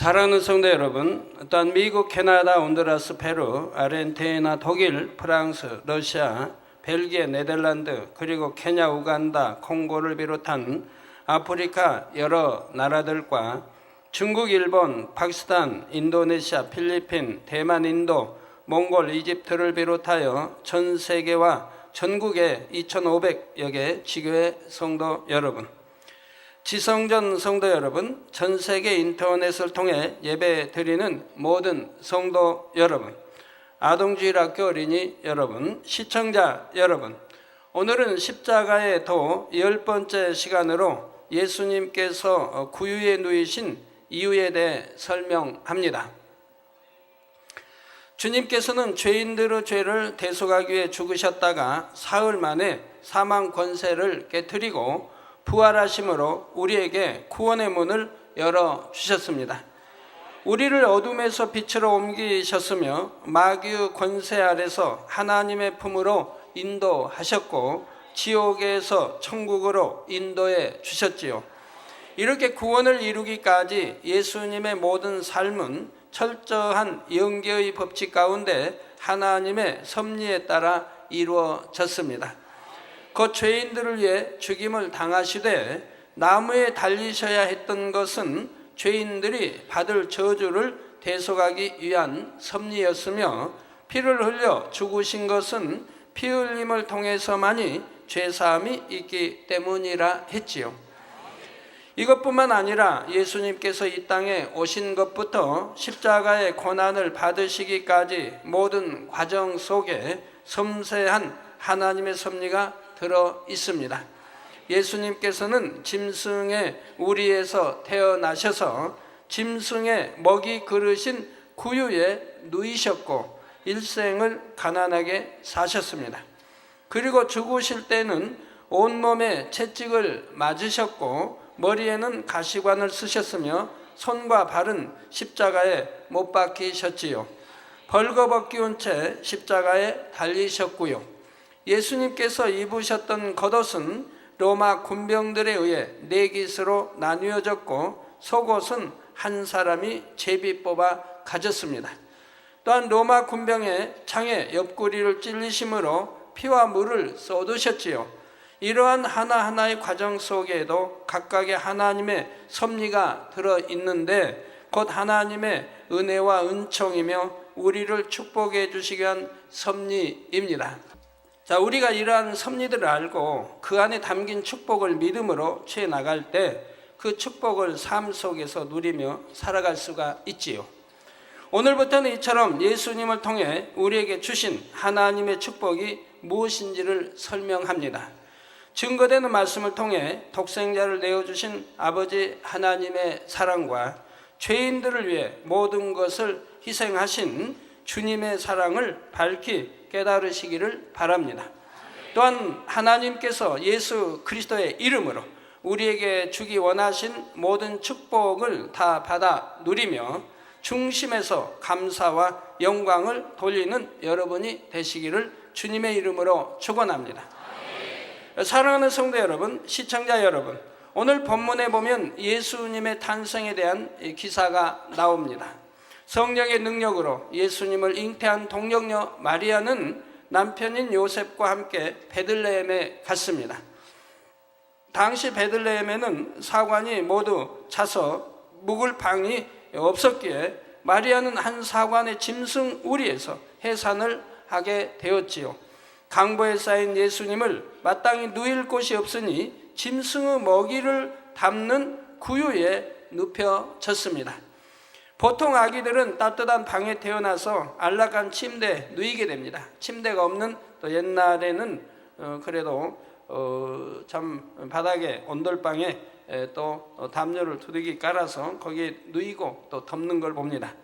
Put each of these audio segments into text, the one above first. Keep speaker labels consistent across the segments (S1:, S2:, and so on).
S1: 사랑하는 성도 여러분, 또한 미국, 캐나다, 온두라스, 페루, 아르헨티나, 독일, 프랑스, 러시아, 벨기에, 네덜란드, 그리고 케냐, 우간다, 콩고를 비롯한 아프리카 여러 나라들과 중국, 일본, 파키스탄, 인도네시아, 필리핀, 대만, 인도, 몽골, 이집트를 비롯하여 전 세계와 전국의 2,500여 개 지교회 성도 여러분, 지성전 성도 여러분, 전 세계 인터넷을 통해 예배 드리는 모든 성도 여러분, 아동주일학교 어린이 여러분, 시청자 여러분, 오늘은 십자가의 도 10번째 시간으로 예수님께서 구유에 누이신 이유에 대해 설명합니다. 주님께서는 죄인들의 죄를 대속하기 위해 죽으셨다가 사흘 만에 사망 권세를 깨뜨리고 부활하심으로 우리에게 구원의 문을 열어주셨습니다. 우리를 어둠에서 빛으로 옮기셨으며 마귀의 권세 아래서 하나님의 품으로 인도하셨고 지옥에서 천국으로 인도해 주셨지요. 이렇게 구원을 이루기까지 예수님의 모든 삶은 철저한 영계의 법칙 가운데 하나님의 섭리에 따라 이루어졌습니다. 그 죄인들을 위해 죽임을 당하시되 나무에 달리셔야 했던 것은 죄인들이 받을 저주를 대속하기 위한 섭리였으며, 피를 흘려 죽으신 것은 피 흘림을 통해서만이 죄사함이 있기 때문이라 했지요. 이것뿐만 아니라 예수님께서 이 땅에 오신 것부터 십자가의 고난을 받으시기까지 모든 과정 속에 섬세한 하나님의 섭리가 들어 있습니다. 예수님께서는 짐승의 우리에서 태어나셔서 짐승의 먹이 그르신 구유에 누이셨고 일생을 가난하게 사셨습니다. 그리고 죽으실 때는 온몸에 채찍을 맞으셨고 머리에는 가시관을 쓰셨으며 손과 발은 십자가에 못 박히셨지요. 벌거벗기운 채 십자가에 달리셨고요. 예수님께서 입으셨던 겉옷은 로마 군병들에 의해 4깃으로 나뉘어졌고 속옷은 한 사람이 제비 뽑아 가졌습니다. 또한 로마 군병의 창에 옆구리를 찔리심으로 피와 물을 쏟으셨지요. 이러한 하나하나의 과정 속에도 각각의 하나님의 섭리가 들어있는데 곧 하나님의 은혜와 은총이며 우리를 축복해 주시기 위한 섭리입니다. 자, 우리가 이러한 섭리들을 알고 그 안에 담긴 축복을 믿음으로 취해 나갈 때 그 축복을 삶 속에서 누리며 살아갈 수가 있지요. 오늘부터는 이처럼 예수님을 통해 우리에게 주신 하나님의 축복이 무엇인지를 설명합니다. 증거되는 말씀을 통해 독생자를 내어주신 아버지 하나님의 사랑과 죄인들을 위해 모든 것을 희생하신 주님의 사랑을 밝히 깨달으시기를 바랍니다. 또한 하나님께서 예수 그리스도의 이름으로 우리에게 주기 원하신 모든 축복을 다 받아 누리며 중심에서 감사와 영광을 돌리는 여러분이 되시기를 주님의 이름으로 축원합니다. 사랑하는 성도 여러분, 시청자 여러분, 오늘 본문에 보면 예수님의 탄생에 대한 기사가 나옵니다. 성령의 능력으로 예수님을 잉태한 동정녀 마리아는 남편인 요셉과 함께 베들레헴에 갔습니다. 당시 베들레헴에는 사관이 모두 차서 묵을 방이 없었기에 마리아는 한 사관의 짐승 우리에서 해산을 하게 되었지요. 강보에 쌓인 예수님을 마땅히 누일 곳이 없으니 짐승의 먹이를 담는 구유에 눕혀졌습니다. 보통 아기들은 따뜻한 방에 태어나서 안락한 침대에 누이게 됩니다. 침대가 없는 또 옛날에는 그래도 참 바닥에 온돌방에 또 담요를 두둑이 깔아서 거기에 누이고 또 덮는 걸 봅니다.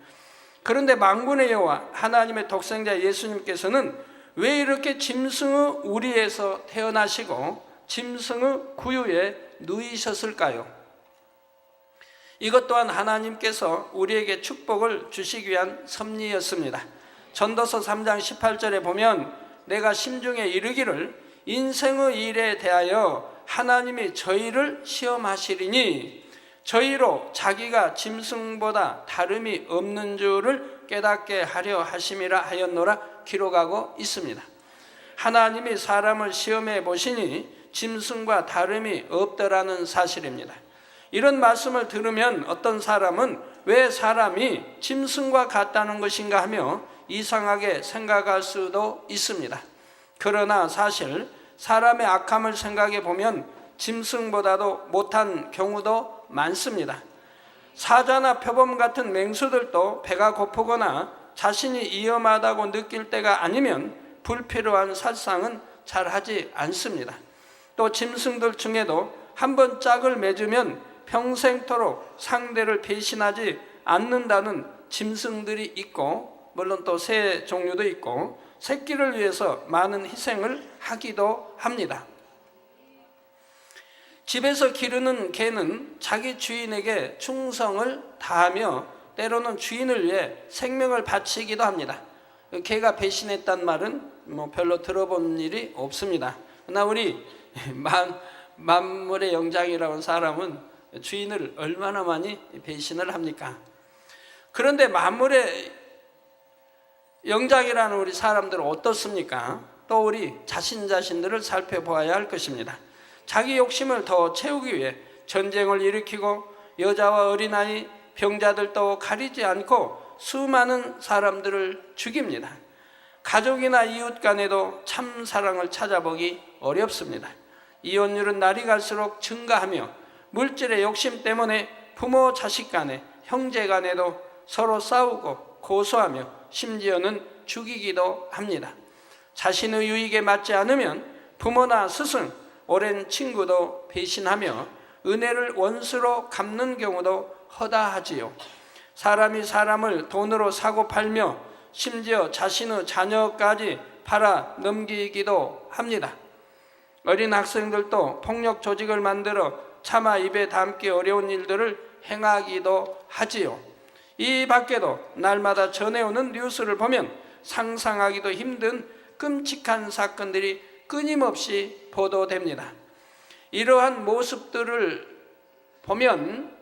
S1: 그런데 만군의 여호와 하나님의 독생자 예수님께서는 왜 이렇게 짐승의 우리에서 태어나시고 짐승의 구유에 누이셨을까요? 이것 또한 하나님께서 우리에게 축복을 주시기 위한 섭리였습니다. 전도서 3장 18절에 보면 내가 심중에 이르기를 인생의 일에 대하여 하나님이 저희를 시험하시리니 저희로 자기가 짐승보다 다름이 없는 줄을 깨닫게 하려 하심이라 하였노라 기록하고 있습니다. 하나님이 사람을 시험해 보시니 짐승과 다름이 없더라는 사실입니다. 이런 말씀을 들으면 어떤 사람은 왜 사람이 짐승과 같다는 것인가 하며 이상하게 생각할 수도 있습니다. 그러나 사실 사람의 악함을 생각해 보면 짐승보다도 못한 경우도 많습니다. 사자나 표범 같은 맹수들도 배가 고프거나 자신이 위험하다고 느낄 때가 아니면 불필요한 살상은 잘 하지 않습니다. 또 짐승들 중에도 한번 짝을 맺으면 평생토록 상대를 배신하지 않는다는 짐승들이 있고, 물론 또 새 종류도 있고, 새끼를 위해서 많은 희생을 하기도 합니다. 집에서 기르는 개는 자기 주인에게 충성을 다하며 때로는 주인을 위해 생명을 바치기도 합니다. 개가 배신했단 말은 별로 들어본 일이 없습니다. 그러나 우리 만물의 영장이라고 하는 사람은 주인을 얼마나 많이 배신을 합니까? 그런데 만물의 영장이라는 우리 사람들은 어떻습니까? 또 우리 자신들을 살펴보아야 할 것입니다. 자기 욕심을 더 채우기 위해 전쟁을 일으키고 여자와 어린아이, 병자들도 가리지 않고 수많은 사람들을 죽입니다. 가족이나 이웃 간에도 참 사랑을 찾아보기 어렵습니다. 이혼율은 날이 갈수록 증가하며 물질의 욕심 때문에 부모 자식 간에, 형제 간에도 서로 싸우고 고소하며 심지어는 죽이기도 합니다. 자신의 유익에 맞지 않으면 부모나 스승, 오랜 친구도 배신하며 은혜를 원수로 갚는 경우도 허다하지요. 사람이 사람을 돈으로 사고 팔며 심지어 자신의 자녀까지 팔아 넘기기도 합니다. 어린 학생들도 폭력 조직을 만들어 차마 입에 담기 어려운 일들을 행하기도 하지요. 이 밖에도 날마다 전해오는 뉴스를 보면 상상하기도 힘든 끔찍한 사건들이 끊임없이 보도됩니다. 이러한 모습들을 보면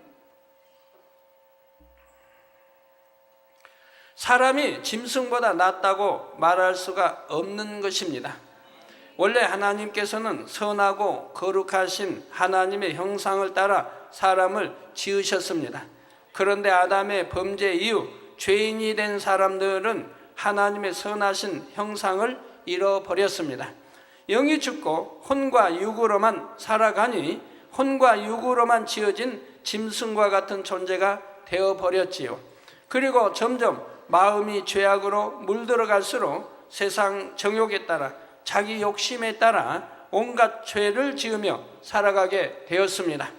S1: 사람이 짐승보다 낫다고 말할 수가 없는 것입니다. 원래 하나님께서는 선하고 거룩하신 하나님의 형상을 따라 사람을 지으셨습니다. 그런데 아담의 범죄 이후 죄인이 된 사람들은 하나님의 선하신 형상을 잃어버렸습니다. 영이 죽고 혼과 육으로만 살아가니 혼과 육으로만 지어진 짐승과 같은 존재가 되어버렸지요. 그리고 점점 마음이 죄악으로 물들어갈수록 세상 정욕에 따라 자기 욕심에 따라 온갖 죄를 지으며 살아가게 되었습니다.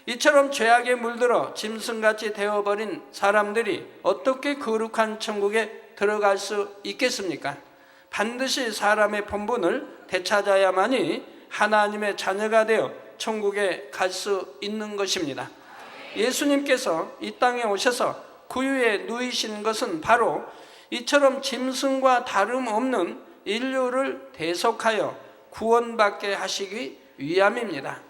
S1: 이처럼 죄악에 물들어 짐승같이 되어버린 사람들이 어떻게 거룩한 천국에 들어갈 수 있겠습니까? 반드시 사람의 본분을 되찾아야만이 하나님의 자녀가 되어 천국에 갈 수 있는 것입니다. 예수님께서 이 땅에 오셔서 구유에 누이신 것은 바로 이처럼 짐승과 다름없는 인류를 대속하여 구원받게 하시기 위함입니다.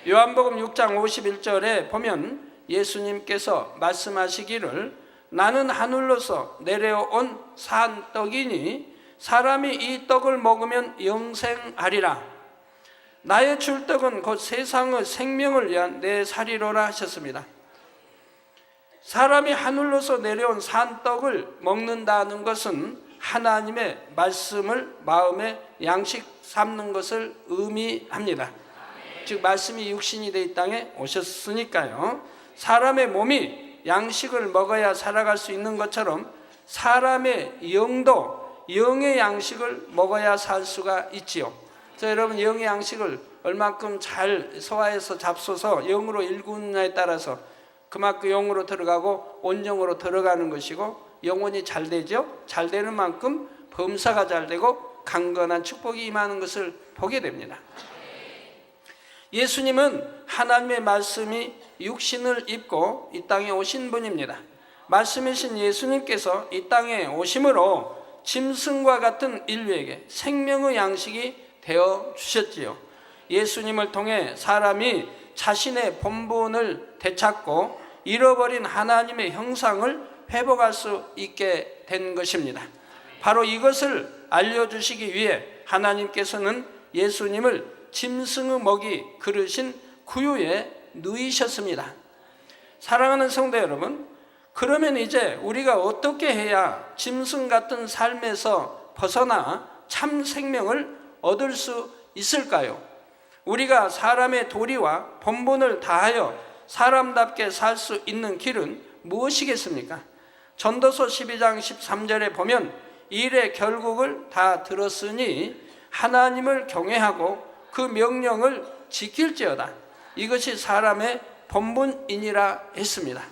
S1: 요한복음 6장 51절에 보면 예수님께서 말씀하시기를 나는 하늘로서 내려온 산 떡이니 사람이 이 떡을 먹으면 영생하리라. 나의 줄 떡은 곧 세상의 생명을 위한 내 살이로라 하셨습니다. 사람이 하늘로서 내려온 산 떡을 먹는다는 것은 하나님의 말씀을 마음에 양식 삼는 것을 의미합니다. 즉 말씀이 육신이 돼 이 땅에 오셨으니까요. 사람의 몸이 양식을 먹어야 살아갈 수 있는 것처럼 사람의 영도 영의 양식을 먹어야 살 수가 있지요. 그래서 여러분 영의 양식을 얼만큼 잘 소화해서 잡숴서 영으로 일구느냐에 따라서 그만큼 영으로 들어가고 온영으로 들어가는 것이고 영혼이 잘 되죠. 잘 되는 만큼 범사가 잘 되고 강건한 축복이 임하는 것을 보게 됩니다. 예수님은 하나님의 말씀이 육신을 입고 이 땅에 오신 분입니다. 말씀이신 예수님께서 이 땅에 오심으로 짐승과 같은 인류에게 생명의 양식이 되어 주셨지요. 예수님을 통해 사람이 자신의 본분을 되찾고 잃어버린 하나님의 형상을 회복할 수 있게 된 것입니다. 바로 이것을 알려주시기 위해 하나님께서는 예수님을 짐승의 먹이 그르신 구유에 누이셨습니다. 사랑하는 성도 여러분, 그러면 이제 우리가 어떻게 해야 짐승 같은 삶에서 벗어나 참 생명을 얻을 수 있을까요? 우리가 사람의 도리와 본분을 다하여 사람답게 살 수 있는 길은 무엇이겠습니까? 전도서 12장 13절에 보면 일의 결국을 다 들었으니 하나님을 경외하고 그 명령을 지킬지어다. 이것이 사람의 본분이니라 했습니다.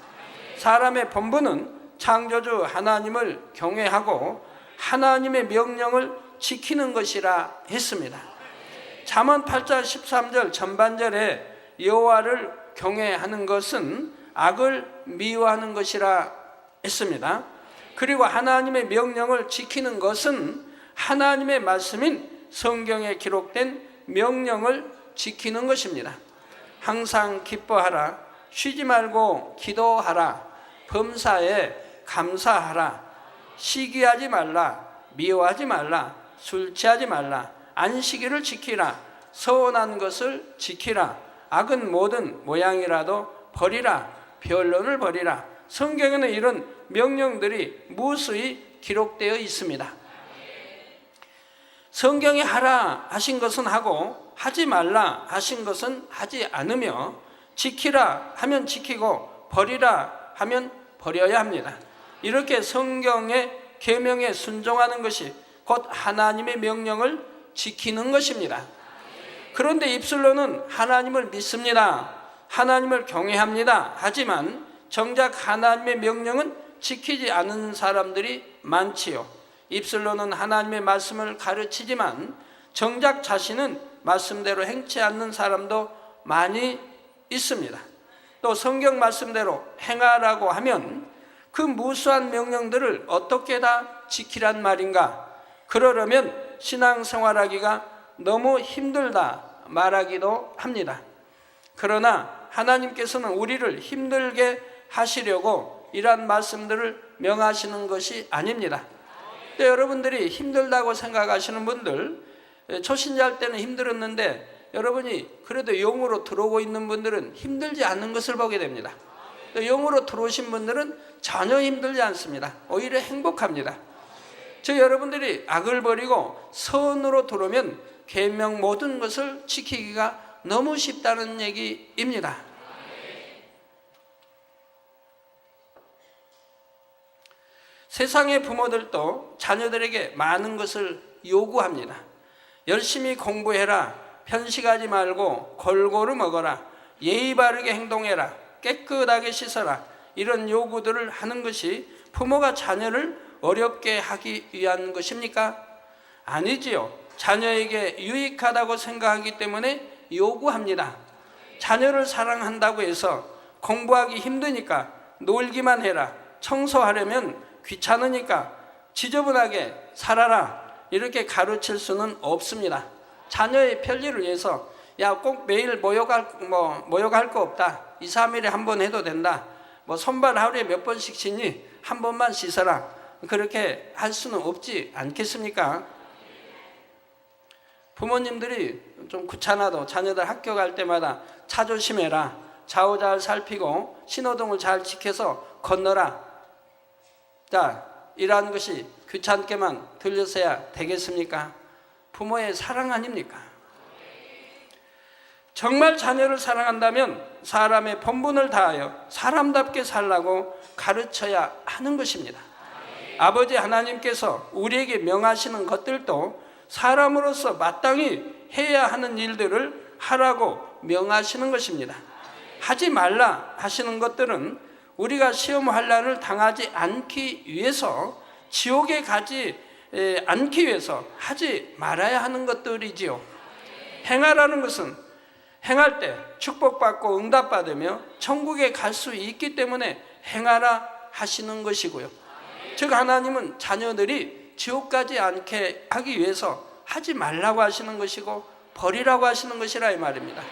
S1: 사람의 본분은 창조주 하나님을 경외하고 하나님의 명령을 지키는 것이라 했습니다. 잠언 8장 13절 전반절에 여호와를 경외하는 것은 악을 미워하는 것이라 했습니다. 그리고 하나님의 명령을 지키는 것은 하나님의 말씀인 성경에 기록된 명령을 지키는 것입니다. 항상 기뻐하라, 쉬지 말고 기도하라, 범사에 감사하라, 시기하지 말라, 미워하지 말라, 술 취하지 말라, 안식일을 지키라, 서운한 것을 지키라, 악은 모든 모양이라도 버리라, 변론을 버리라. 성경에는 이런 명령들이 무수히 기록되어 있습니다. 성경에 하라 하신 것은 하고 하지 말라 하신 것은 하지 않으며 지키라 하면 지키고 버리라 하면 버려야 합니다. 이렇게 성경의 계명에 순종하는 것이 곧 하나님의 명령을 지키는 것입니다. 그런데 입술로는 하나님을 믿습니다, 하나님을 경외합니다 하지만 정작 하나님의 명령은 지키지 않는 사람들이 많지요. 입술로는 하나님의 말씀을 가르치지만 정작 자신은 말씀대로 행치 않는 사람도 많이 있습니다. 또 성경 말씀대로 행하라고 하면 그 무수한 명령들을 어떻게 다 지키란 말인가? 그러려면 신앙생활하기가 너무 힘들다 말하기도 합니다. 그러나 하나님께서는 우리를 힘들게 하시려고 이러한 말씀들을 명하시는 것이 아닙니다. 또 여러분들이 힘들다고 생각하시는 분들, 초신자할 때는 힘들었는데 여러분이 그래도 영으로 들어오고 있는 분들은 힘들지 않는 것을 보게 됩니다. 또 영으로 들어오신 분들은 전혀 힘들지 않습니다. 오히려 행복합니다. 저 여러분들이 악을 버리고 선으로 들어오면 계명 모든 것을 지키기가 너무 쉽다는 얘기입니다. 세상의 부모들도 자녀들에게 많은 것을 요구합니다. 열심히 공부해라, 편식하지 말고 골고루 먹어라, 예의 바르게 행동해라, 깨끗하게 씻어라, 이런 요구들을 하는 것이 부모가 자녀를 어렵게 하기 위한 것입니까? 아니지요. 자녀에게 유익하다고 생각하기 때문에 요구합니다. 자녀를 사랑한다고 해서 공부하기 힘드니까 놀기만 해라, 청소하려면 귀찮으니까 지저분하게 살아라, 이렇게 가르칠 수는 없습니다. 자녀의 편리를 위해서 야, 꼭 매일 모욕할 거 없다, 2, 3일에 한 번 해도 된다, 손발 하루에 몇 번씩 씻니? 한 번만 씻어라, 그렇게 할 수는 없지 않겠습니까? 부모님들이 좀 귀찮아도 자녀들 학교 갈 때마다 차 조심해라, 좌우 잘 살피고 신호등을 잘 지켜서 건너라, 자, 이러한 것이 귀찮게만 들려서야 되겠습니까? 부모의 사랑 아닙니까? 정말 자녀를 사랑한다면 사람의 본분을 다하여 사람답게 살라고 가르쳐야 하는 것입니다. 아버지 하나님께서 우리에게 명하시는 것들도 사람으로서 마땅히 해야 하는 일들을 하라고 명하시는 것입니다. 하지 말라 하시는 것들은 우리가 시험 환난을 당하지 않기 위해서, 지옥에 가지 않기 위해서 하지 말아야 하는 것들이지요. 행하라는 것은 행할 때 축복받고 응답받으며 천국에 갈 수 있기 때문에 행하라 하시는 것이고요. 즉 하나님은 자녀들이 지옥 가지 않게 하기 위해서 하지 말라고 하시는 것이고 버리라고 하시는 것이라 이 말입니다.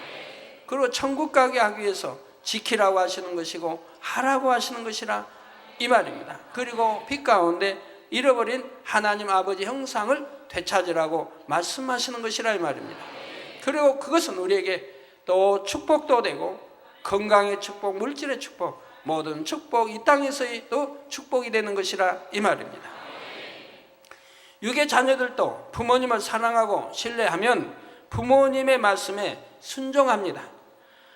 S1: 그리고 천국 가게 하기 위해서 지키라고 하시는 것이고 하라고 하시는 것이라 이 말입니다. 그리고 빛 가운데 잃어버린 하나님 아버지 형상을 되찾으라고 말씀하시는 것이라 이 말입니다. 그리고 그것은 우리에게 또 축복도 되고 건강의 축복, 물질의 축복, 모든 축복, 이 땅에서의 또 축복이 되는 것이라 이 말입니다. 육의 자녀들도 부모님을 사랑하고 신뢰하면 부모님의 말씀에 순종합니다.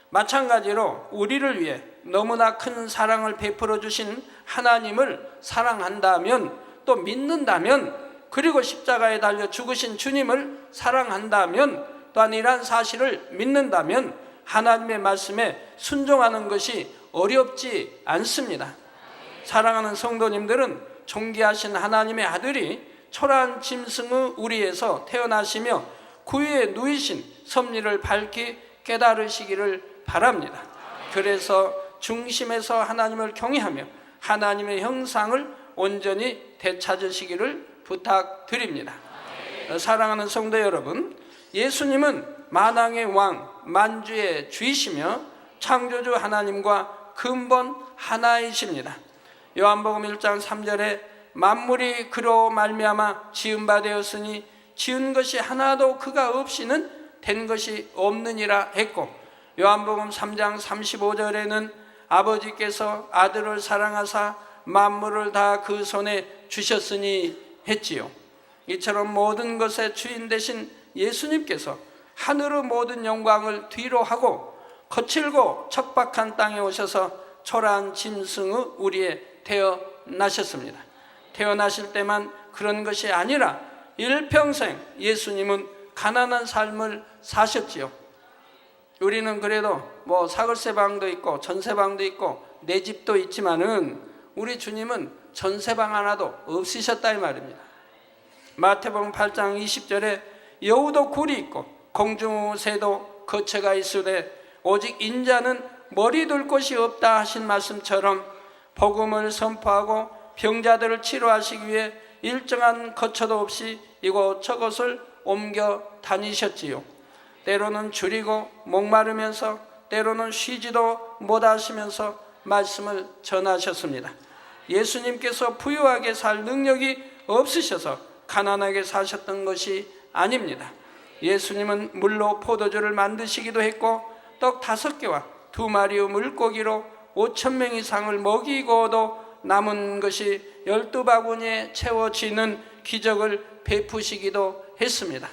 S1: 마찬가지로 우리를 위해 너무나 큰 사랑을 베풀어 주신 하나님을 사랑한다면, 또 믿는다면, 그리고 십자가에 달려 죽으신 주님을 사랑한다면, 또한 이러한 사실을 믿는다면 하나님의 말씀에 순종하는 것이 어렵지 않습니다. 사랑하는 성도님들은 존귀하신 하나님의 아들이 초라한 짐승의 우리에서 태어나시며 구유에 누이신 섭리를 밝히 깨달으시기를 바랍니다. 그래서 중심에서 하나님을 경외하며 하나님의 형상을 온전히 되찾으시기를 부탁드립니다. 사랑하는 성도 여러분, 예수님은 만왕의 왕, 만주의 주이시며 창조주 하나님과 근본 하나이십니다. 요한복음 1장 3절에 만물이 그로 말미암아 지은 바 되었으니 지은 것이 하나도 그가 없이는 된 것이 없느니라 했고, 요한복음 3장 35절에는 아버지께서 아들을 사랑하사 만물을 다 그 손에 주셨으니 했지요. 이처럼 모든 것의 주인 되신 예수님께서 하늘의 모든 영광을 뒤로 하고 거칠고 척박한 땅에 오셔서 초라한 짐승의 우리에 태어나셨습니다. 태어나실 때만 그런 것이 아니라 일평생 예수님은 가난한 삶을 사셨지요. 우리는 그래도 뭐 사글세방도 있고 전세방도 있고 내 집도 있지만은 우리 주님은 전세방 하나도 없으셨다 이 말입니다. 마태복음 8장 20절에 여우도 굴이 있고 공중새도 거처가 있으되 오직 인자는 머리 둘 곳이 없다 하신 말씀처럼 복음을 선포하고 병자들을 치료하시기 위해 일정한 거처도 없이 이곳저곳을 옮겨 다니셨지요. 때로는 줄이고 목마르면서 때로는 쉬지도 못하시면서 말씀을 전하셨습니다. 예수님께서 부유하게 살 능력이 없으셔서 가난하게 사셨던 것이 아닙니다. 예수님은 물로 포도주를 만드시기도 했고 떡 5개와 2마리의 물고기로 5,000명 이상을 먹이고도 남은 것이 12바구니에 채워지는 기적을 베푸시기도 했습니다.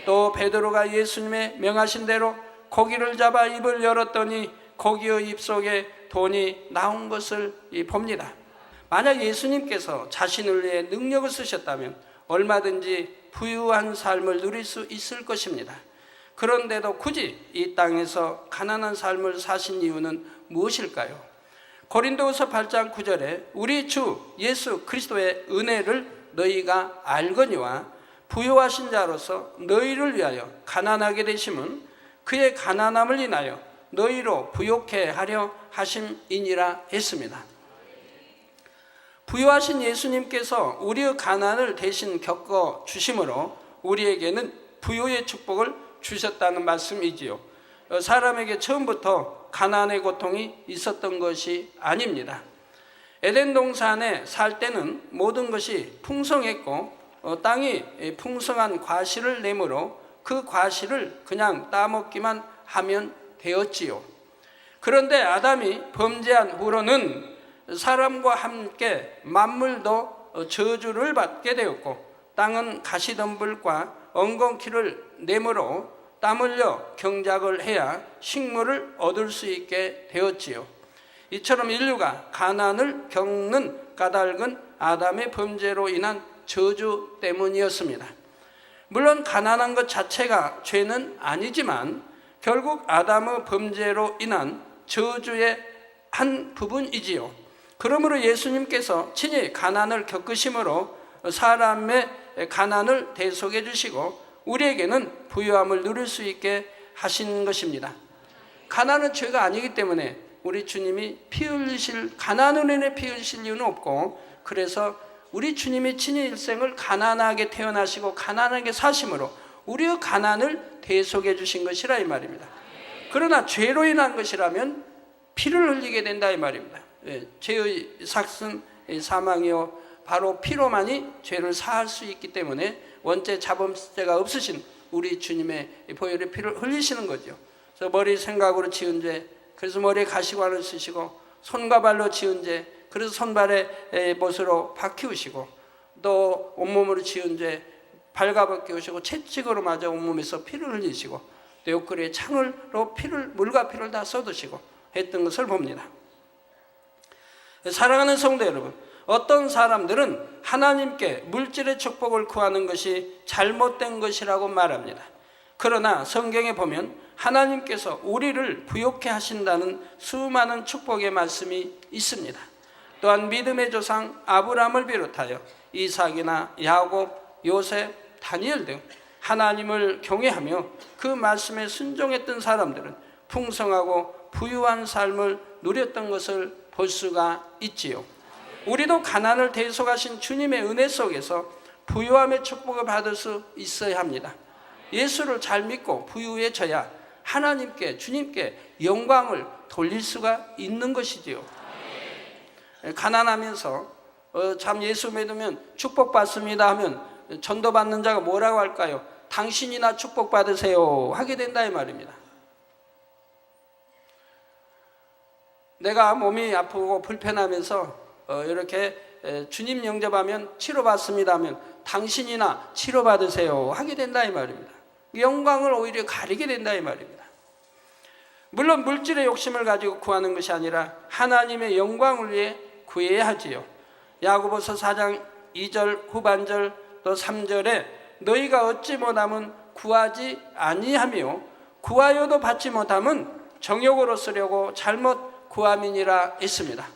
S1: 또 베드로가 예수님의 명하신 대로 고기를 잡아 입을 열었더니 고기의 입속에 돈이 나온 것을 봅니다. 만약 예수님께서 자신을 위해 능력을 쓰셨다면 얼마든지 부유한 삶을 누릴 수 있을 것입니다. 그런데도 굳이 이 땅에서 가난한 삶을 사신 이유는 무엇일까요? 고린도후서 8장 9절에 우리 주 예수 그리스도의 은혜를 너희가 알거니와 부유하신 자로서 너희를 위하여 가난하게 되심은 그의 가난함을 인하여 너희로 부욕해 하려 하심이니라 했습니다. 부유하신 예수님께서 우리의 가난을 대신 겪어 주심으로 우리에게는 부유의 축복을 주셨다는 말씀이지요. 사람에게 처음부터 가난의 고통이 있었던 것이 아닙니다. 에덴 동산에 살 때는 모든 것이 풍성했고 땅이 풍성한 과실을 내므로 그 과실을 그냥 따먹기만 하면 되었지요. 그런데 아담이 범죄한 후로는 사람과 함께 만물도 저주를 받게 되었고 땅은 가시덤불과 엉겅퀴를 내므로 땀 흘려 경작을 해야 식물을 얻을 수 있게 되었지요. 이처럼 인류가 가난을 겪는 까닭은 아담의 범죄로 인한 저주 때문이었습니다. 물론 가난한 것 자체가 죄는 아니지만 결국 아담의 범죄로 인한 저주의 한 부분이지요. 그러므로 예수님께서 친히 가난을 겪으심으로 사람의 가난을 대속해 주시고 우리에게는 부유함을 누릴 수 있게 하신 것입니다. 가난은 죄가 아니기 때문에 우리 주님이 피 흘리실, 가난으로 인해 피 흘리실 이유는 없고, 그래서 우리 주님이 친히 일생을 가난하게 태어나시고 가난하게 사심으로 우리의 가난을 대속해 주신 것이라 이 말입니다. 그러나 죄로 인한 것이라면 피를 흘리게 된다 이 말입니다. 죄의 삭은 사망이요 바로 피로만이 죄를 사할 수 있기 때문에 원죄 자범죄가 없으신 우리 주님의 보혈의 피를 흘리시는 거죠. 그래서 머리 생각으로 지은 죄, 그래서 머리에 가시관을 쓰시고, 손과 발로 지은 죄, 그래서 손발에 못으로 박히우시고, 또 온몸으로 지은 죄 발가벗기우시고, 채찍으로 맞아 온몸에서 피를 흘리시고, 또 옆구리에 창으로 물과 피를 다 쏟으시고 했던 것을 봅니다. 사랑하는 성도 여러분, 어떤 사람들은 하나님께 물질의 축복을 구하는 것이 잘못된 것이라고 말합니다. 그러나 성경에 보면 하나님께서 우리를 부욕해 하신다는 수많은 축복의 말씀이 있습니다. 또한 믿음의 조상 아브라함을 비롯하여 이삭이나 야곱, 요셉, 다니엘 등 하나님을 경외하며 그 말씀에 순종했던 사람들은 풍성하고 부유한 삶을 누렸던 것을 볼 수가 있지요. 우리도 가난을 대속하신 주님의 은혜 속에서 부유함의 축복을 받을 수 있어야 합니다. 예수를 잘 믿고 부유해져야 하나님께, 주님께 영광을 돌릴 수가 있는 것이지요. 가난하면서 참 예수 믿으면 축복받습니다 하면 전도받는 자가 뭐라고 할까요? 당신이나 축복받으세요 하게 된다 이 말입니다. 내가 몸이 아프고 불편하면서 이렇게 주님 영접하면 치료받습니다 하면 당신이나 치료받으세요 하게 된다 이 말입니다. 영광을 오히려 가리게 된다 이 말입니다. 물론 물질의 욕심을 가지고 구하는 것이 아니라 하나님의 영광을 위해 구해야 하지요. 야고보서 4장 2절 후반절 또 3절에 너희가 얻지 못함은 구하지 아니하며 구하여도 받지 못함은 정욕으로 쓰려고 잘못 구함이니라 했습니다.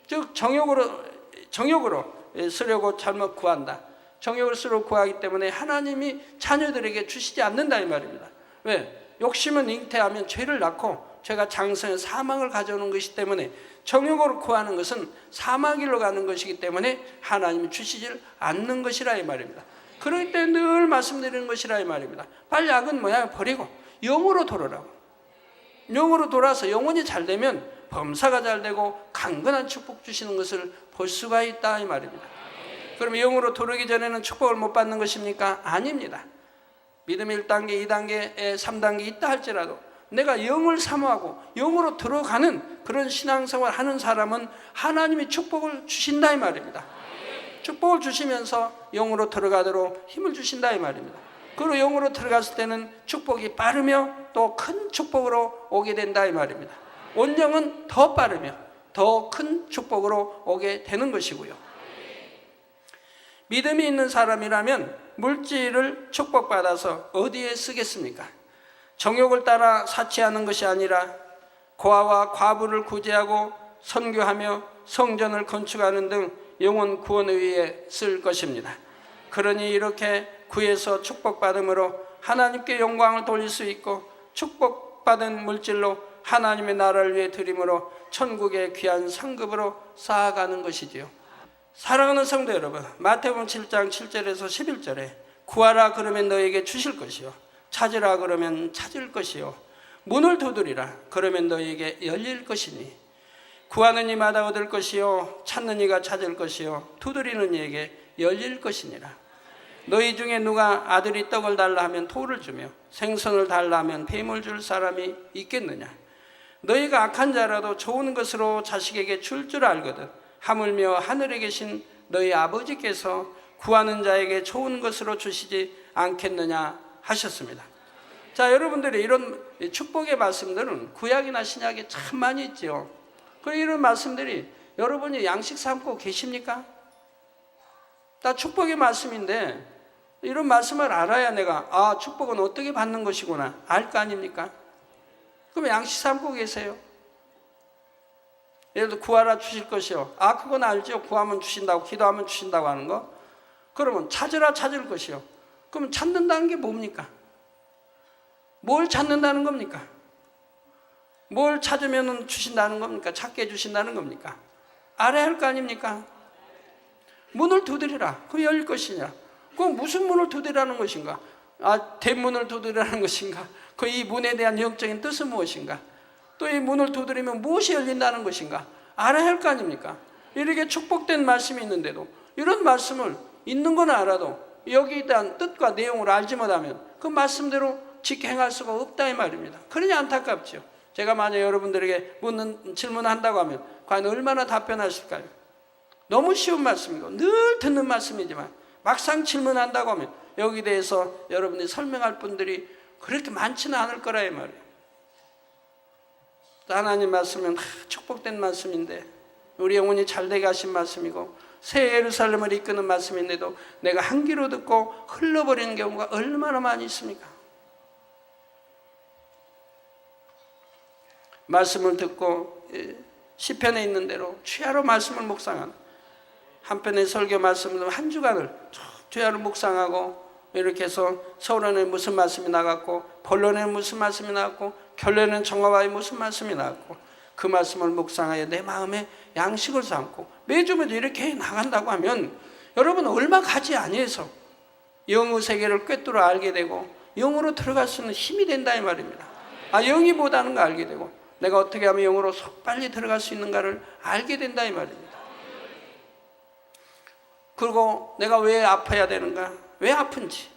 S1: 즉 정욕으로 쓰려고 잘못 구한다. 정욕을 쓰려고 구하기 때문에 하나님이 자녀들에게 주시지 않는다 이 말입니다. 왜? 욕심은 잉태하면 죄를 낳고 죄가 장성해 사망을 가져오는 것이기 때문에 정욕으로 구하는 것은 사망길로 가는 것이기 때문에 하나님이 주시질 않는 것이라 이 말입니다. 그렇기 때문에 늘 말씀드리는 것이라 이 말입니다. 빨리 악은 모양을 버리고 영으로 돌아라고. 영으로 돌아서 영혼이 잘 되면 범사가 잘 되고 강건한 축복 주시는 것을 볼 수가 있다 이 말입니다. 그럼 영으로 돌아오기 전에는 축복을 못 받는 것입니까? 아닙니다. 믿음 1단계, 2단계, 3단계 있다 할지라도 내가 영을 사모하고 영으로 들어가는 그런 신앙생활을 하는 사람은 하나님이 축복을 주신다 이 말입니다. 축복을 주시면서 영으로 들어가도록 힘을 주신다 이 말입니다. 그리고 영으로 들어갔을 때는 축복이 빠르며 또 큰 축복으로 오게 된다 이 말입니다. 온영은 더 빠르며 더 큰 축복으로 오게 되는 것이고요. 믿음이 있는 사람이라면 물질을 축복받아서 어디에 쓰겠습니까? 정욕을 따라 사치하는 것이 아니라 고아와 과부를 구제하고 선교하며 성전을 건축하는 등 영혼 구원을 위해 쓸 것입니다. 그러니 이렇게 구해서 축복받음으로 하나님께 영광을 돌릴 수 있고 축복받은 물질로 하나님의 나라를 위해 드림으로 천국의 귀한 상급으로 쌓아가는 것이지요. 사랑하는 성도 여러분, 마태복음 7장 7절에서 11절에 구하라 그러면 너에게 주실 것이요 찾으라 그러면 찾을 것이요 문을 두드리라 그러면 너에게 열릴 것이니 구하는 이마다 얻을 것이요 찾는 이가 찾을 것이요 두드리는 이에게 열릴 것이니라. 너희 중에 누가 아들이 떡을 달라 하면 돌을 주며 생선을 달라 하면 뱀을 줄 사람이 있겠느냐? 너희가 악한 자라도 좋은 것으로 자식에게 줄 줄 알거든 하물며 하늘에 계신 너희 아버지께서 구하는 자에게 좋은 것으로 주시지 않겠느냐 하셨습니다. 자, 여러분들이 이런 축복의 말씀들은 구약이나 신약에 참 많이 있죠. 그리고 이런 말씀들이 여러분이 양식 삼고 계십니까? 다 축복의 말씀인데 이런 말씀을 알아야 내가 축복은 어떻게 받는 것이구나 알 거 아닙니까? 그럼 양식 삼고 계세요. 예를 들어 구하라 주실 것이요. 그건 알죠. 구하면 주신다고, 기도하면 주신다고 하는 거. 그러면 찾으라 찾을 것이요. 그럼 찾는다는 게 뭡니까? 뭘 찾는다는 겁니까? 뭘 찾으면 주신다는 겁니까? 찾게 해주신다는 겁니까? 알아야 할 거 아닙니까? 문을 두드리라. 그럼 열릴 것이냐? 그럼 무슨 문을 두드리라는 것인가? 대문을 두드리라는 것인가? 그 이 문에 대한 영적인 뜻은 무엇인가? 또 이 문을 두드리면 무엇이 열린다는 것인가? 알아야 할 거 아닙니까? 이렇게 축복된 말씀이 있는데도 이런 말씀을 있는 건 알아도 여기에 대한 뜻과 내용을 알지 못하면 그 말씀대로 직행할 수가 없다 이 말입니다. 그러니 안타깝죠. 제가 만약 여러분들에게 질문한다고 하면 과연 얼마나 답변하실까요? 너무 쉬운 말씀이고 늘 듣는 말씀이지만 막상 질문한다고 하면 여기에 대해서 여러분이 설명할 분들이 그렇게 많지는 않을 거라 이 말이에요. 하나님 말씀은 축복된 말씀인데 우리 영혼이 잘되게 하신 말씀이고 새 예루살렘을 이끄는 말씀인데도 내가 한 귀로 듣고 흘러버리는 경우가 얼마나 많이 있습니까? 말씀을 듣고 시편에 있는 대로 주야로 말씀을 묵상하는 한편의 설교 말씀을 한 주간을 주야로 묵상하고 이렇게 해서 서론에 무슨 말씀이 나갔고 본론에 무슨 말씀이 나갔고 결론에는 정화와의 무슨 말씀이 나갔고 그 말씀을 묵상하여 내 마음에 양식을 삼고 매주매주 이렇게 나간다고 하면 여러분 얼마 가지 아니해서 영의 세계를 꿰뚫어 알게 되고 영으로 들어갈 수 있는 힘이 된다 이 말입니다. 영이 뭐다는 거 알게 되고 내가 어떻게 하면 영으로 빨리 들어갈 수 있는가를 알게 된다 이 말입니다. 그리고 내가 왜 아파야 되는가? 왜 아픈지?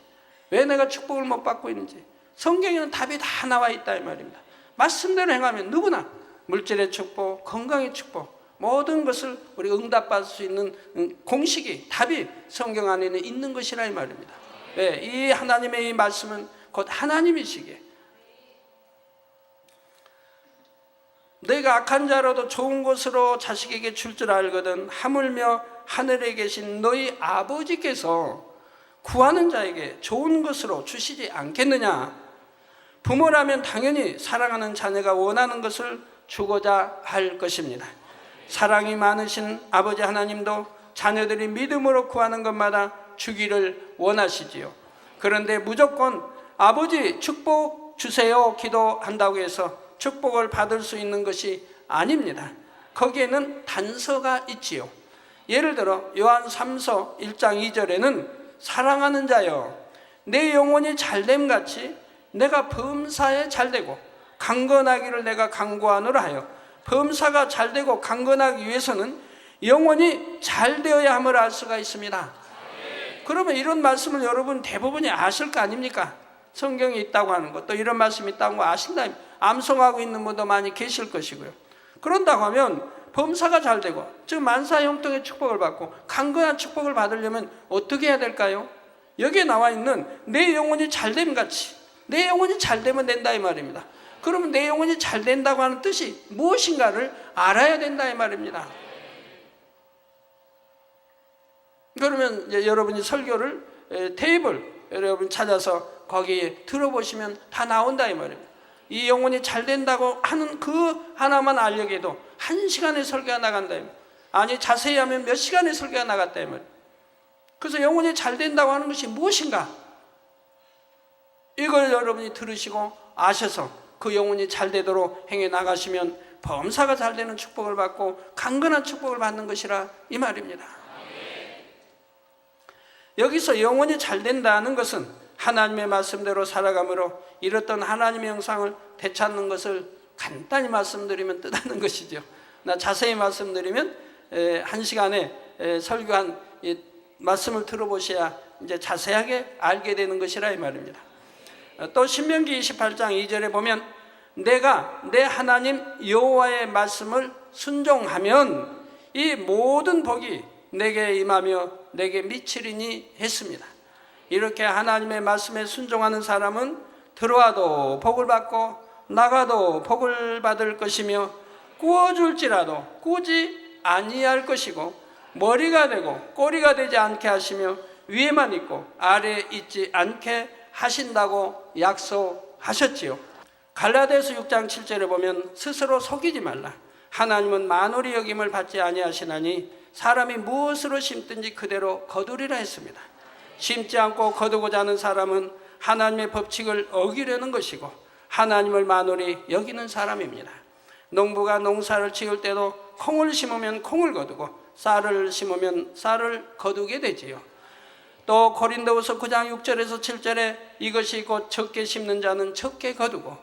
S1: 왜 내가 축복을 못 받고 있는지? 성경에는 답이 다 나와 있다 이 말입니다. 말씀대로 행하면 누구나 물질의 축복, 건강의 축복 모든 것을 우리 응답받을 수 있는 공식이 답이 성경 안에는 있는 것이라 이 말입니다. 네, 이 하나님의 이 말씀은 곧 하나님이시기에 내가 악한 자로도 좋은 것으로 자식에게 줄 줄 알거든 하물며 하늘에 계신 너희 아버지께서 구하는 자에게 좋은 것으로 주시지 않겠느냐. 부모라면 당연히 사랑하는 자녀가 원하는 것을 주고자 할 것입니다. 사랑이 많으신 아버지 하나님도 자녀들이 믿음으로 구하는 것마다 주기를 원하시지요. 그런데 무조건 아버지 축복 주세요 기도한다고 해서 축복을 받을 수 있는 것이 아닙니다. 거기에는 단서가 있지요. 예를 들어 요한 3서 1장 2절에는 사랑하는 자여 내 영혼이 잘됨 같이 내가 범사에 잘되고 강건하기를 내가 간구하노라 하여 범사가 잘되고 강건하기 위해서는 영혼이 잘되어야 함을 알 수가 있습니다. 그러면 이런 말씀을 여러분 대부분이 아실 거 아닙니까? 성경에 있다고 하는 것, 또 이런 말씀이 있다는 거 아신다. 암송하고 있는 분도 많이 계실 것이고요. 그런다고 하면 범사가 잘 되고 즉 만사 형통의 축복을 받고 강건한 축복을 받으려면 어떻게 해야 될까요? 여기에 나와 있는 내 영혼이 잘됨 같이 내 영혼이 잘되면 된다 이 말입니다. 그러면 내 영혼이 잘 된다고 하는 뜻이 무엇인가를 알아야 된다 이 말입니다. 그러면 이제 여러분이 설교를 테이블 여러분 찾아서 거기에 들어보시면 다 나온다 이 말입니다. 이 영혼이 잘 된다고 하는 그 하나만 알려게도 1시간의 설교가 나간다. 아니 자세히 하면 몇 시간의 설교가 나갔다. 그래서 영혼이 잘 된다고 하는 것이 무엇인가? 이걸 여러분이 들으시고 아셔서 그 영혼이 잘 되도록 행해 나가시면 범사가 잘 되는 축복을 받고 강건한 축복을 받는 것이라 이 말입니다. 여기서 영혼이 잘 된다는 것은 하나님의 말씀대로 살아감으로 이뤘던 하나님의 형상을 되찾는 것을 간단히 말씀드리면 뜻하는 것이죠. 나 자세히 말씀드리면 1시간에 설교한 말씀을 들어보셔야 이제 자세하게 알게 되는 것이라 이 말입니다. 또 신명기 28장 2절에 보면 내가 내 하나님 여호와의 말씀을 순종하면 이 모든 복이 내게 임하며 내게 미치리니 했습니다. 이렇게 하나님의 말씀에 순종하는 사람은 들어와도 복을 받고 나가도 복을 받을 것이며 구워줄지라도 꾸지 아니할 것이고 머리가 되고 꼬리가 되지 않게 하시며 위에만 있고 아래에 있지 않게 하신다고 약속하셨지요. 갈라디아서 6장 7절에 보면 스스로 속이지 말라. 하나님은 만홀이 여김을 받지 아니하시나니 사람이 무엇으로 심든지 그대로 거두리라 했습니다. 심지 않고 거두고자 하는 사람은 하나님의 법칙을 어기려는 것이고 하나님을 만홀히 여기는 사람입니다. 농부가 농사를 지을 때도 콩을 심으면 콩을 거두고 쌀을 심으면 쌀을 거두게 되지요. 또 고린도후서 9장 6절에서 7절에 이것이 곧 적게 심는 자는 적게 거두고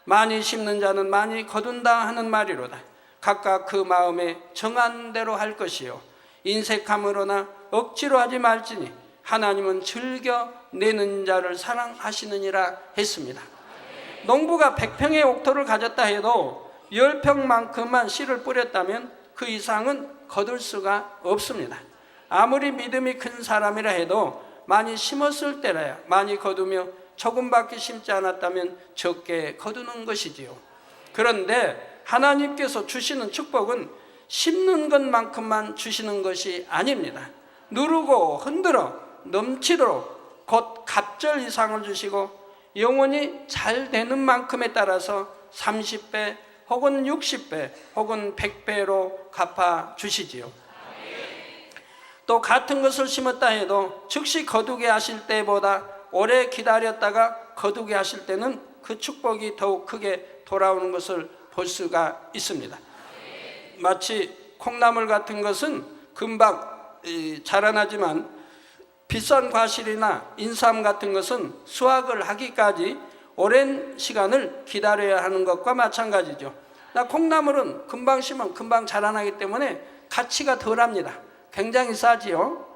S1: 많이 심는 자는 많이 거둔다 하는 말이로다. 각각 그 마음에 정한 대로 할 것이요 인색함으로나 억지로 하지 말지니 하나님은 즐겨 내는 자를 사랑하시느니라 했습니다. 농부가 100평의 옥토를 가졌다 해도 10평만큼만 씨를 뿌렸다면 그 이상은 거둘 수가 없습니다. 아무리 믿음이 큰 사람이라 해도 많이 심었을 때라야 많이 거두며 조금밖에 심지 않았다면 적게 거두는 것이지요. 그런데 하나님께서 주시는 축복은 심는 것만큼만 주시는 것이 아닙니다. 누르고 흔들어 넘치도록 곧 갑절 이상을 주시고 영원히 잘 되는 만큼에 따라서 30배 혹은 60배 혹은 100배로 갚아 주시지요. 또 같은 것을 심었다 해도 즉시 거두게 하실 때보다 오래 기다렸다가 거두게 하실 때는 그 축복이 더욱 크게 돌아오는 것을 볼 수가 있습니다. 마치 콩나물 같은 것은 금방 자라나지만 비싼 과실이나 인삼 같은 것은 수확을 하기까지 오랜 시간을 기다려야 하는 것과 마찬가지죠. 콩나물은 금방 심으면 금방 자라나기 때문에 가치가 덜합니다. 굉장히 싸지요.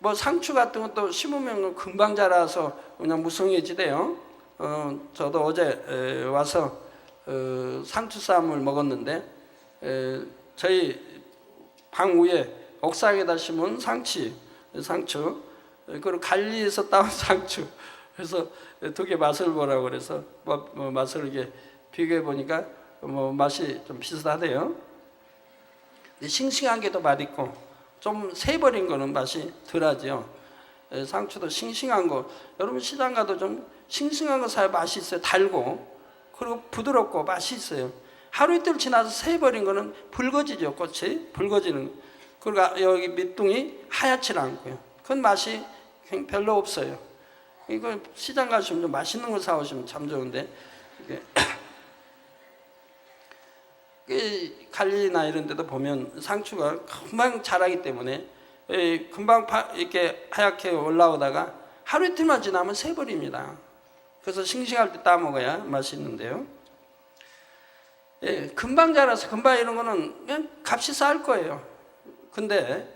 S1: 뭐 상추 같은 것도 심으면 금방 자라서 그냥 무성해지대요. 저도 어제 와서 상추쌈을 먹었는데 저희 방 위에 옥상에다 심은 상추 그리고 관리에서 따온 상추, 그래서 두 개 맛을 보라고 그래서 맛을 이렇게 비교해 보니까 맛이 좀 비슷하대요. 싱싱한 게 더 맛있고 좀 새버린 거는 맛이 덜하죠. 상추도 싱싱한 거, 여러분 시장 가도 좀 싱싱한 거 사야 맛이 있어요. 달고 그리고 부드럽고 맛이 있어요. 하루 이틀 지나서 새버린 거는 붉어지죠. 꽃이 붉어지는. 그리고 여기 밑둥이 하얗지 않고요. 그건 맛이 별로 없어요. 이거 시장 가시면 좀 맛있는 거 사오시면 참 좋은데 관리나 이런 데도 보면 상추가 금방 자라기 때문에 금방 이렇게 하얗게 올라오다가 하루 이틀만 지나면 새버립니다. 그래서 싱싱할 때 따먹어야 맛있는데요. 금방 자라서 금방 이런 거는 그냥 값이 쌀 거예요. 근데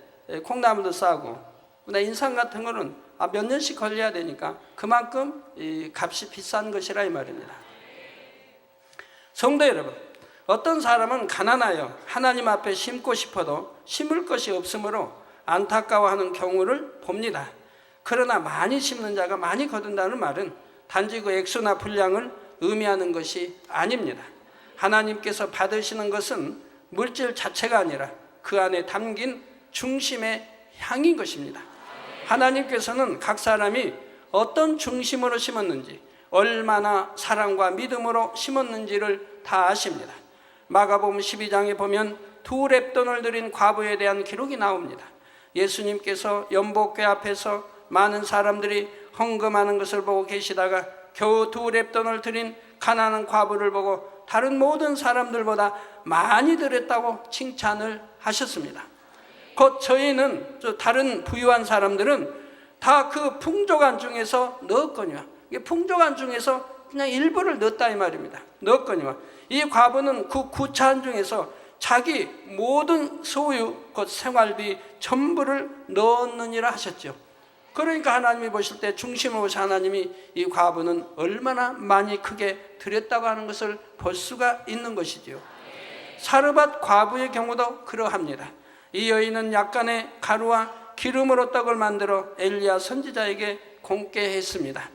S1: 콩나물도 싸고 인삼 같은 거는 몇 년씩 걸려야 되니까 그만큼 값이 비싼 것이라 이 말입니다. 성도 여러분, 어떤 사람은 가난하여 하나님 앞에 심고 싶어도 심을 것이 없으므로 안타까워하는 경우를 봅니다. 그러나 많이 심는 자가 많이 거둔다는 말은 단지 그 액수나 분량을 의미하는 것이 아닙니다. 하나님께서 받으시는 것은 물질 자체가 아니라 그 안에 담긴 중심의 향인 것입니다. 하나님께서는 각 사람이 어떤 중심으로 심었는지, 얼마나 사랑과 믿음으로 심었는지를 다 아십니다. 마가복음 12장에 보면 2렙돈을 드린 과부에 대한 기록이 나옵니다. 예수님께서 연복궤 앞에서 많은 사람들이 헌금하는 것을 보고 계시다가 겨우 2렙돈을 드린 가난한 과부를 보고 다른 모든 사람들보다 많이 드렸다고 칭찬을 하셨습니다. 곧 저희는 다른 부유한 사람들은 다 그 풍족한 중에서 넣었거니와, 풍족한 중에서 그냥 일부를 넣었다 이 말입니다. 넣었거니와 이 과부는 그 구차한 중에서 자기 모든 소유 곧 생활비 전부를 넣었느니라 하셨죠. 그러니까 하나님이 보실 때 중심을 보시 하나님이 이 과부는 얼마나 많이 크게 드렸다고 하는 것을 볼 수가 있는 것이지요. 사르밧 과부의 경우도 그러합니다. 이 여인은 약간의 가루와 기름으로 떡을 만들어 엘리야 선지자에게 공께 했습니다.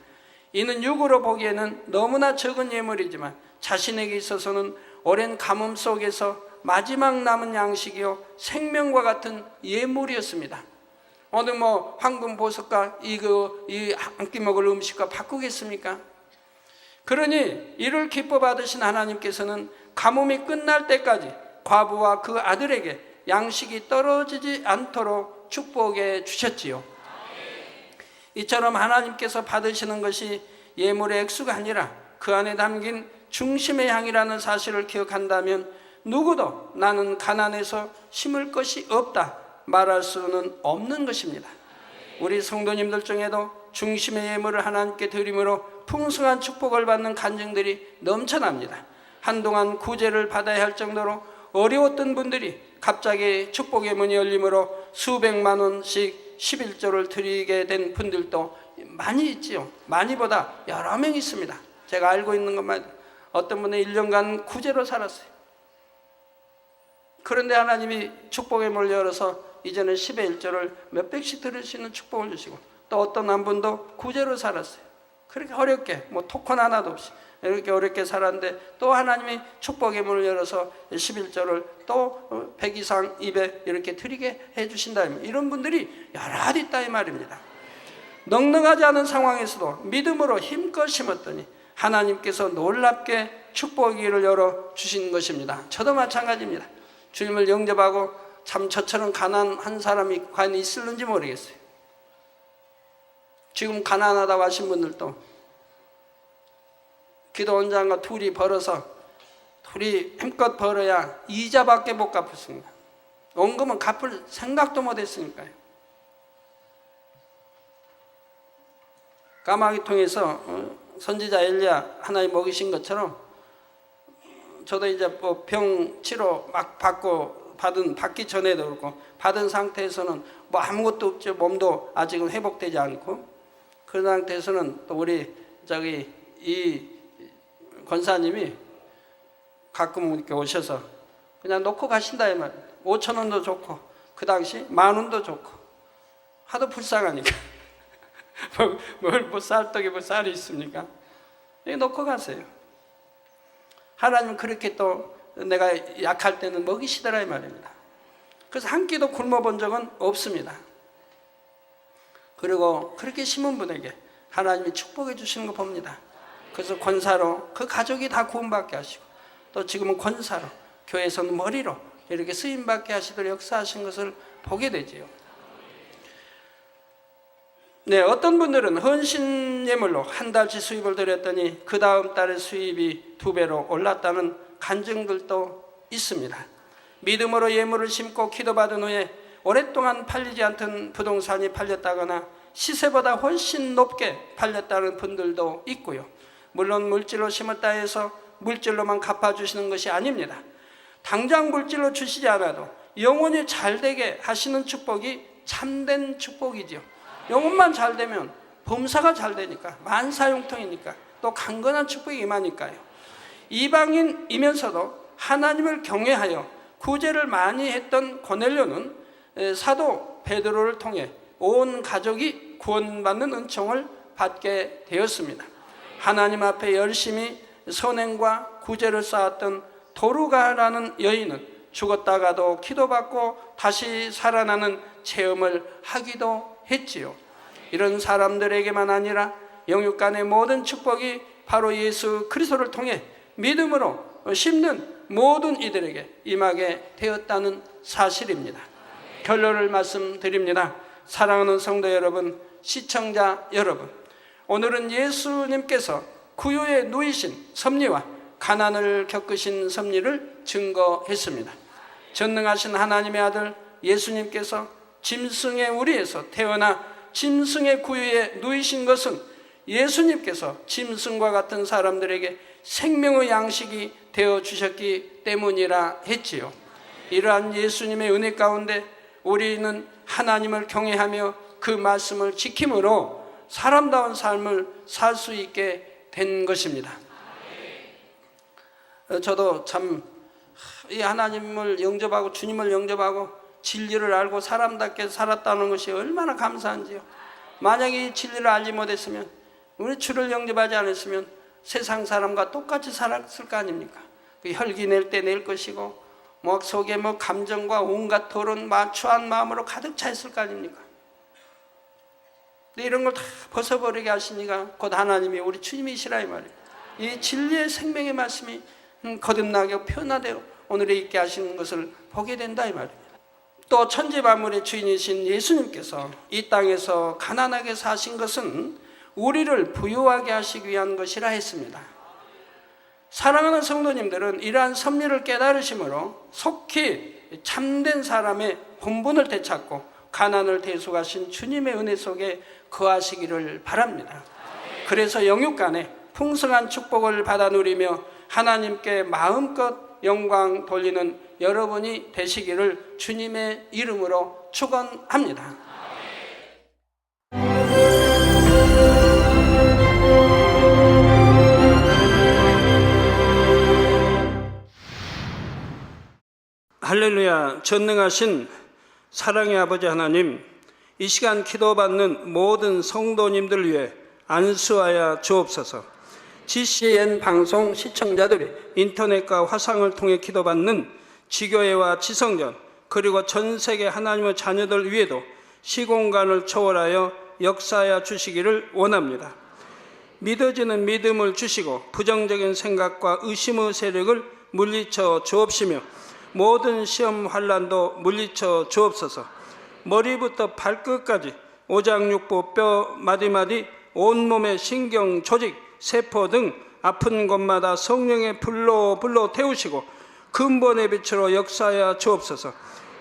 S1: 이는 육으로 보기에는 너무나 적은 예물이지만 자신에게 있어서는 오랜 가뭄 속에서 마지막 남은 양식이요 생명과 같은 예물이었습니다. 오늘 황금 보석과 이 한 끼 먹을 음식과 바꾸겠습니까? 그러니 이를 기뻐 받으신 하나님께서는 가뭄이 끝날 때까지 과부와 그 아들에게 양식이 떨어지지 않도록 축복해 주셨지요. 이처럼 하나님께서 받으시는 것이 예물의 액수가 아니라 그 안에 담긴 중심의 향이라는 사실을 기억한다면 누구도 나는 가난해서 심을 것이 없다 말할 수는 없는 것입니다. 우리 성도님들 중에도 중심의 예물을 하나님께 드림으로 풍성한 축복을 받는 간증들이 넘쳐납니다. 한동안 구제를 받아야 할 정도로 어려웠던 분들이 갑자기 축복의 문이 열림으로 수백만 원씩 11조를 드리게 된 분들도 많이 있지요. 많이보다 여러 명 있습니다. 제가 알고 있는 것만 해도 어떤 분은 1년간 구제로 살았어요. 그런데 하나님이 축복의 문을 열어서 이제는 10의 1조를 몇백씩 드릴 수 있는 축복을 주시고, 또 어떤 한 분도 구제로 살았어요. 그렇게 어렵게 토큰 하나도 없이 이렇게 어렵게 살았는데 또 하나님이 축복의 문을 열어서 11조를 또 100 이상 200 이렇게 드리게 해주신다. 이런 분들이 여러 있다 이 말입니다. 넉넉하지 않은 상황에서도 믿음으로 힘껏 심었더니 하나님께서 놀랍게 축복의 길을 열어주신 것입니다. 저도 마찬가지입니다. 주님을 영접하고 참 저처럼 가난한 사람이 과연 있을는지 모르겠어요. 지금 가난하다고 하신 분들도 기도원장과 둘이 벌어서 둘이 힘껏 벌어야 이자밖에 못 갚았습니다. 원금은 갚을 생각도 못 했으니까요. 까마귀통에서 선지자 엘리야 하나님 먹이신 것처럼 저도 이제 병 치료 막 받기 전에도 그렇고 받은 상태에서는 아무것도 없죠. 몸도 아직은 회복되지 않고 그런 상태에서는 또 우리 이 권사님이 가끔 이렇게 오셔서 그냥 놓고 가신다 이 말이에요. 5천 원도 좋고 그 당시 10,000원도 좋고 하도 불쌍하니까 쌀떡에 쌀이 있습니까? 놓고 가세요. 하나님은 그렇게 또 내가 약할 때는 먹이시더라 이 말입니다. 그래서 한 끼도 굶어본 적은 없습니다. 그리고 그렇게 심은 분에게 하나님이 축복해 주시는 거 봅니다. 그래서 권사로 그 가족이 다 구원받게 하시고 또 지금은 권사로 교회에서는 머리로 이렇게 쓰임받게 하시도록 역사하신 것을 보게 되지요. 네, 어떤 분들은 헌신 예물로 한 달치 수입을 드렸더니 그 다음 달에 수입이 2배로 올랐다는 간증들도 있습니다. 믿음으로 예물을 심고 기도받은 후에 오랫동안 팔리지 않던 부동산이 팔렸다거나 시세보다 훨씬 높게 팔렸다는 분들도 있고요. 물론 물질로 심었다 해서 물질로만 갚아주시는 것이 아닙니다. 당장 물질로 주시지 않아도 영혼이 잘되게 하시는 축복이 참된 축복이죠. 영혼만 잘되면 범사가 잘되니까 만사형통이니까 또 강건한 축복이 임하니까요. 이방인이면서도 하나님을 경외하여 구제를 많이 했던 고넬료는 사도 베드로를 통해 온 가족이 구원받는 은총을 받게 되었습니다. 하나님 앞에 열심히 선행과 구제를 쌓았던 도르가라는 여인은 죽었다가도 기도받고 다시 살아나는 체험을 하기도 했지요. 이런 사람들에게만 아니라 영육간의 모든 축복이 바로 예수 그리스도를 통해 믿음으로 심는 모든 이들에게 임하게 되었다는 사실입니다. 결론을 말씀드립니다. 사랑하는 성도 여러분, 시청자 여러분, 오늘은 예수님께서 구유에 누이신 섭리와 가난을 겪으신 섭리를 증거했습니다. 전능하신 하나님의 아들 예수님께서 짐승의 우리에서 태어나 짐승의 구유에 누이신 것은 예수님께서 짐승과 같은 사람들에게 생명의 양식이 되어 주셨기 때문이라 했지요. 이러한 예수님의 은혜 가운데 우리는 하나님을 경외하며 그 말씀을 지킴으로 사람다운 삶을 살 수 있게 된 것입니다. 저도 참 이 하나님을 영접하고 주님을 영접하고 진리를 알고 사람답게 살았다는 것이 얼마나 감사한지요. 만약에 이 진리를 알지 못했으면, 우리 주를 영접하지 않았으면 세상 사람과 똑같이 살았을 거 아닙니까? 그 혈기 낼 때 낼 것이고 속에 감정과 온갖 더러운 추한 마음으로 가득 차 있을 거 아닙니까? 근데 이런 걸 다 벗어버리게 하시니까 곧 하나님이 우리 주님이시라 이 말이에요. 이 진리의 생명의 말씀이 거듭나게 표현하되어 오늘에 있게 하시는 것을 보게 된다 이 말입니다. 또 천지만물의 주인이신 예수님께서 이 땅에서 가난하게 사신 것은 우리를 부유하게 하시기 위한 것이라 했습니다. 사랑하는 성도님들은 이러한 섭리를 깨달으심으로 속히 참된 사람의 본분을 되찾고 가난을 대속하신 주님의 은혜 속에 거하시기를 바랍니다. 그래서 영육간에 풍성한 축복을 받아 누리며 하나님께 마음껏 영광 돌리는 여러분이 되시기를 주님의 이름으로 축원합니다. 할렐루야. 전능하신 사랑의 아버지 하나님, 이 시간 기도받는 모든 성도님들 위해 안수하여 주옵소서. GCN 방송 시청자들이 인터넷과 화상을 통해 기도받는 지교회와 지성전, 그리고 전 세계 하나님의 자녀들 위에도 시공간을 초월하여 역사하여 주시기를 원합니다. 믿어지는 믿음을 주시고 부정적인 생각과 의심의 세력을 물리쳐 주옵시며 모든 시험 환난도 물리쳐 주옵소서. 머리부터 발끝까지 오장육부 뼈 마디마디 온몸의 신경 조직 세포 등 아픈 곳마다 성령의 불로 태우시고 근본의 빛으로 역사하여 주옵소서.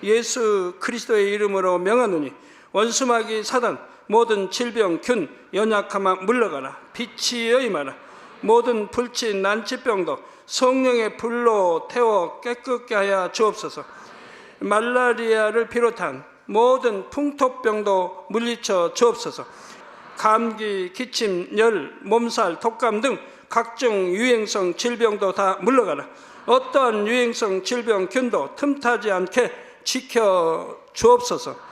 S1: 예수 그리스도의 이름으로 명하노니 원수마귀 사단 모든 질병 균 연약함아 물러가라. 빛이여 임하라. 모든 불치 난치병도 성령의 불로 태워 깨끗게 하여 주옵소서. 말라리아를 비롯한 모든 풍토병도 물리쳐 주옵소서. 감기, 기침, 열, 몸살, 독감 등 각종 유행성 질병도 다 물러가라. 어떠한 유행성 질병 균도 틈타지 않게 지켜 주옵소서.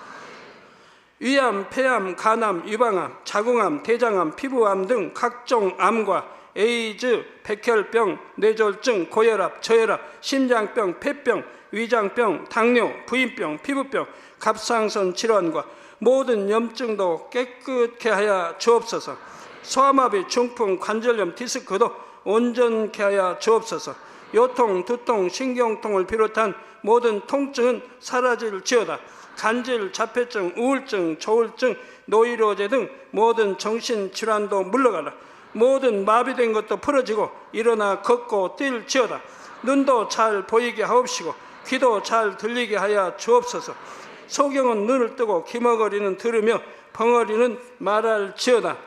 S1: 위암, 폐암, 간암, 유방암, 자궁암, 대장암, 피부암 등 각종 암과 에이즈, 백혈병, 뇌졸중, 고혈압, 저혈압, 심장병, 폐병, 위장병, 당뇨, 부인병, 피부병, 갑상선 질환과 모든 염증도 깨끗게 하여 주옵소서. 소아마비, 중풍, 관절염, 디스크도 온전케 하여 주옵소서. 요통, 두통, 신경통을 비롯한 모든 통증은 사라질지어다. 간질, 자폐증, 우울증, 조울증, 노이로제 등 모든 정신질환도 물러가라. 모든 마비된 것도 풀어지고 일어나 걷고 뛸지어다. 눈도 잘 보이게 하옵시고 귀도 잘 들리게 하여 주옵소서. 소경은 눈을 뜨고 기머거리는 들으며 벙어리는 말할지어다.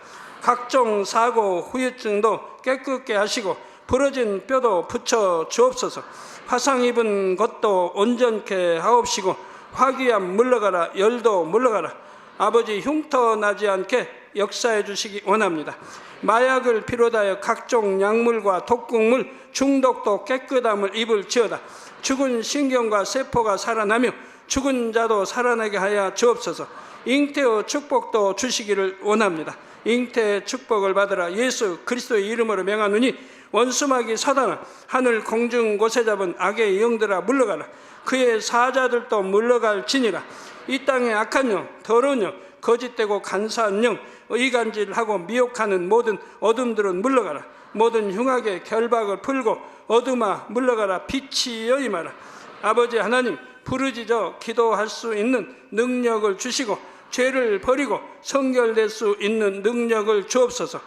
S1: 각종 사고 후유증도 깨끗게 하시고 부러진 뼈도 붙여 주옵소서. 화상 입은 것도 온전케 하옵시고 화기암 물러가라. 열도 물러가라. 아버지 흉터 나지 않게 역사해 주시기 원합니다. 마약을 비롯하여 각종 약물과 독극물 중독도 깨끗함을 입을지어다. 죽은 신경과 세포가 살아나며 죽은 자도 살아나게 하여 주옵소서. 잉태의 축복도 주시기를 원합니다. 잉태의 축복을 받으라. 예수 그리스도의 이름으로 명하노니 원수마귀 사단아 하늘 공중 곳에 잡은 악의 영들아 물러가라. 그의 사자들도 물러갈지니라. 이 땅의 악한 영, 더러운 영, 거짓되고 간사한 영, 의간질하고 미혹하는 모든 어둠들은 물러가라. 모든 흉악의 결박을 풀고 어둠아 물러가라. 빛이여 임하라. 아버지 하나님, 부르짖어 기도할 수 있는 능력을 주시고 죄를 버리고 성결될 수 있는 능력을 주옵소서.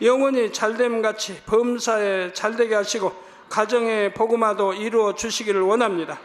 S1: 영원히 잘됨같이 범사에 잘되게 하시고 가정의 복음화도 이루어 주시기를 원합니다.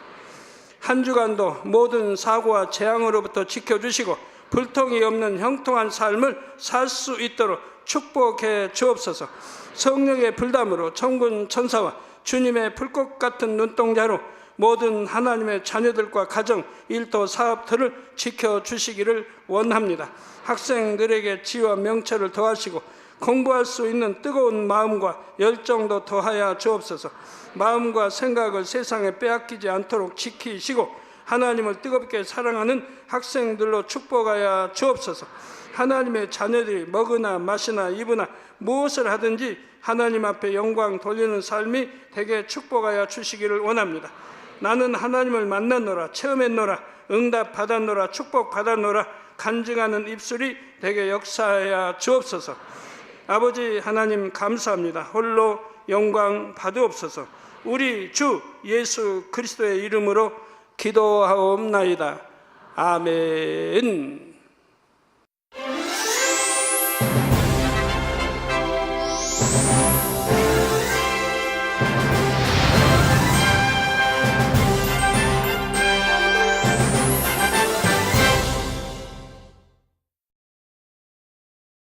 S1: 한 주간도 모든 사고와 재앙으로부터 지켜주시고 불통이 없는 형통한 삶을 살 수 있도록 축복해 주옵소서. 성령의 불담으로 천군 천사와 주님의 불꽃 같은 눈동자로 모든 하나님의 자녀들과 가정, 일도, 사업들을 지켜주시기를 원합니다. 학생들에게 지혜와 명철을 더하시고 공부할 수 있는 뜨거운 마음과 열정도 더하여 주옵소서. 마음과 생각을 세상에 빼앗기지 않도록 지키시고 하나님을 뜨겁게 사랑하는 학생들로 축복하여 주옵소서. 하나님의 자녀들이 먹으나 마시나 입으나 무엇을 하든지 하나님 앞에 영광 돌리는 삶이 되게 축복하여 주시기를 원합니다. 나는 하나님을 만났노라, 체험했노라, 응답 받았노라, 축복 받았노라 간증하는 입술이 되게 역사하여 주옵소서. 아버지 하나님 감사합니다. 홀로 영광 받으옵소서. 우리 주 예수 그리스도의 이름으로 기도하옵나이다. 아멘.